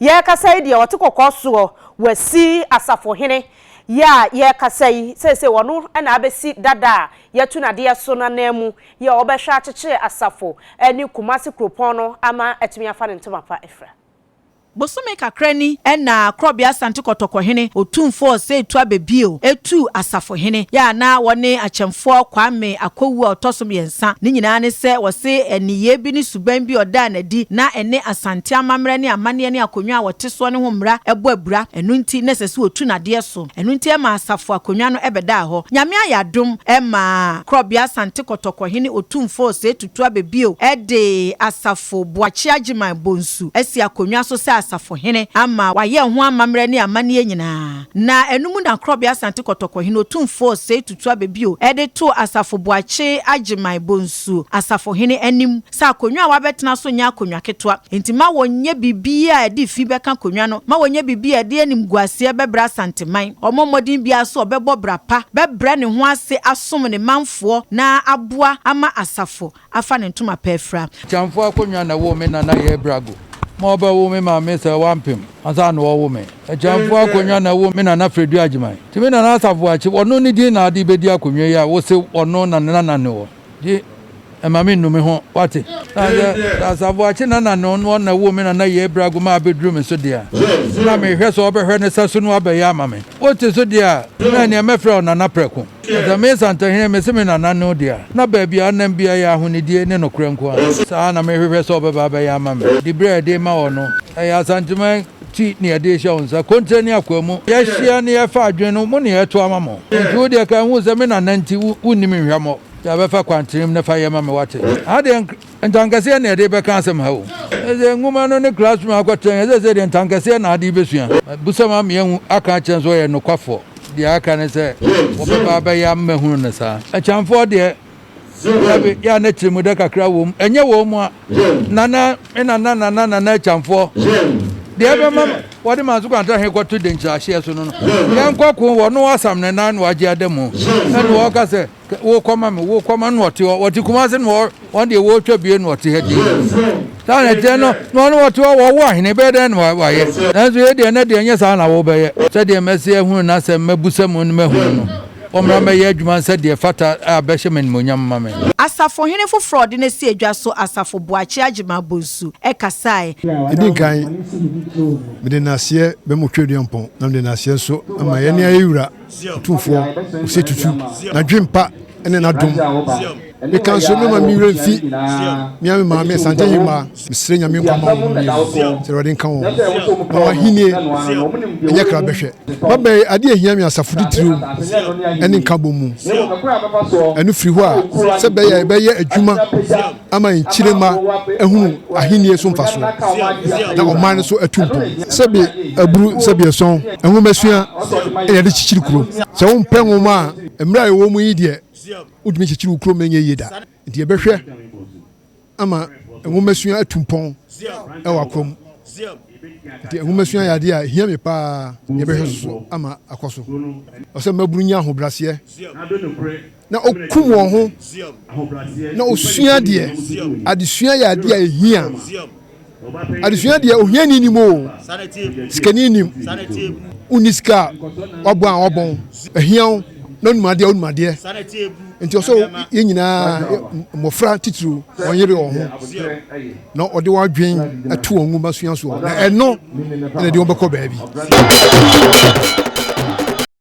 ye kasai de otukokọ so wasi asafohene ya ye kasai se wono na abesi dada ye tunade so na namu ye obehwa akyekyere asafo eni Kumasi Kropon no ama etumi afa ne ntoma pa efra Bosome kakrani na Krobia Santi Kotokohene otumfo se etu abebio etu asafo hene ya na wone achemfo Kwame Akwawu otosom yensa ne nyina ne se wose eniye bi ni suban bi oda na di na ene asante amamre ne amane ne akonwa wote so ne ho mra ebo abura enu nti ne sese otu nade so enu nti ma asafo akonwa no ebeda ho nyame ayadom ma Krobia Santi Kotokohene otumfo se etutu abebio de asafo Boakye Agyemang Bonsu esi akonwa so se asafo hene ama waye ho amamre ne amane nyina na enum na Krobia Santi Kotokohene otumfo se tutu abebio de to asafo Boakye Agyemang Bonsu asafo hene anim sa akonwa wabetena so nya akonwa ketwa entima wonye bibia de fi beka akonwa no ma wonye bibia de anim guase bebra santeman omomodin bia so obebo brapa bebra ne ho ase asom ne manfo na aboa ama asafo afa ne ntoma pefra chamfo akonwa na wo me na ye brago mo ba wo me ma me se wampem asa no wo me jamfo akonwa na wo me na Fredu Agyemang timi na asafo achi wono ni di na ade bedi akonwa ya wo se wono na ne wo di emame no me ho wate asafo achi na no na wo me na ye brago ma bedru me so dia na me hwe so obehwe ne saso no abeya amame wote so dia na ne mefra na preko da me santa hene me se me na no dia na ba bia anam bia ya ahonidie ne no kranko sa na me hwe so obeba abeya amame di bread dey ma wono ya santima ti ne ade hia onsa konteni akwamu ya hia ne ya fa adwen no mo ne ya to amamo nti wo dia kan hu se me na nanti wunnim hwamo ya be fa kwantirim ne fa yema me wate ade ntankase na ade be kan asem ha o eze nguma no ne classroom akwaten eze de ntankase na ade be sua busama me hu aka chen so ye no kwafo de aka ne se wo be ba be ya mmehunu ne sa achamfo de ya na trimu de kakra wo enye wo mu na achamfo de be mama wadi manzu kwanta he kwato de ncha hye so no yan kwako wo no asam ne na no age ademu ene wo ka se wo koma no oti Kumasi no won de wo twa bie no oti hedi ta na je no oti wo ahene be de no wa ye na so ye de na de nya sa na wo be ye se de mesi ehunu na se mabusam no mahunu no omra me ye adwuma se de fata abehye men monyam mame asafo hene fo fraud ne si edwa so asafo Boakye Agyemang Bonsu kasai edin kan me de nasie be mo tweduampon na me de nasie so ama ye ne ayura tumfo osetutu na dwempa ene na dom me kan so no ma mi remfi mi ma me sante yima misre nyame nkwa ma se rodin kan wo ma hinie enye kra behwe ma be ade ehia mi asafo ditiro ene nka bomu enu firi ho a se be ye adwuma ama nchirema ehunu ahinie so mfaso na o man so atumpo se be aburu se be son ehunu masua ene de chichiri kuro se wo mpenwo ma emra ye wo mu yi de udumi chichiri kuro menye yeda nti ebehwe ama enwomasua atumpon e wakrom nti enwomasua yade a hia me pa ebehwe so ama akoso ose maburu nya ahobrase na okum wo ho na osua de adesua yade a hia adesua de ohia ni mo skani ni uniska obon ehia no numade nti oso ye nyina mofra titru onyere wo ho na ode wadwen atu onwu masua so na eno na de obekọ baabi